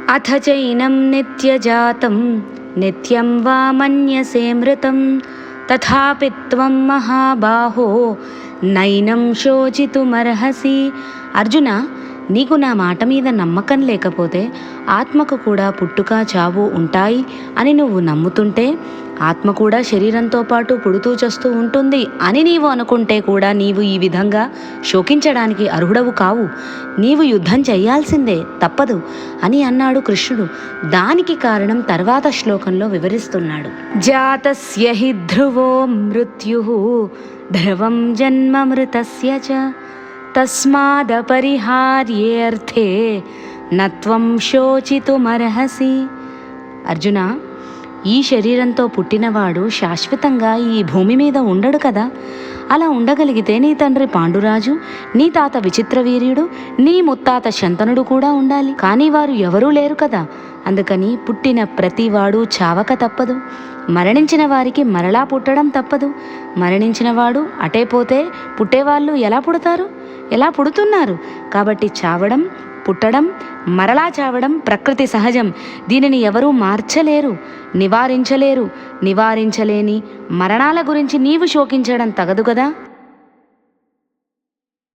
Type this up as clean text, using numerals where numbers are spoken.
అథ చైనం నిత్యజాతం నిత్యం వా మన్యసే మృతం తథాపి త్వం మహాబాహో నైనం శోచితుమర్హసి. అర్జున, నీకు నా మాట మీద నమ్మకం లేకపోతే ఆత్మకు కూడా పుట్టుక చావు ఉంటాయి అని నువ్వు నమ్ముతుంటే, ఆత్మ కూడా శరీరంతో పాటు పుడుతూ చస్తూ ఉంటుంది అని నీవు అనుకుంటే కూడా నీవు ఈ విధంగా శోకించడానికి అర్హుడవు కావు. నీవు యుద్ధం చెయ్యాల్సిందే, తప్పదు అని అన్నాడు కృష్ణుడు. దానికి కారణం తర్వాత శ్లోకంలో వివరిస్తున్నాడు. జాతస్య హి ధ్రువో మృత్యుః ధ్రువం జన్మ మృతస్య చ తస్మాదపరిహార్యేర్థే నత్వం శోచితుమర్హసి. అర్జున, ఈ శరీరంతో పుట్టినవాడు శాశ్వతంగా ఈ భూమి మీద ఉండడు కదా. అలా ఉండగలిగితే నీ తండ్రి పాండురాజు, నీ తాత విచిత్రవీర్యుడు, నీ ముత్తాత శంతనుడు కూడా ఉండాలి. కానీ వారు ఎవరూ లేరు కదా. అందుకని పుట్టిన ప్రతివాడు చావక తప్పదు. మరణించిన వారికి మరలా పుట్టడం తప్పదు. మరణించినవాడు అటే పోతే పుట్టేవాళ్ళు ఎలా పుడతారు? ఎలా పుడుతున్నారు? కాబట్టి చావడం, పుట్టడం, మరలా చావడం ప్రకృతి సహజం. దీనిని ఎవరూ మార్చలేరు, నివారించలేరు. నివారించలేని మరణాల గురించి నీవు శోకించడం తగదు కదా.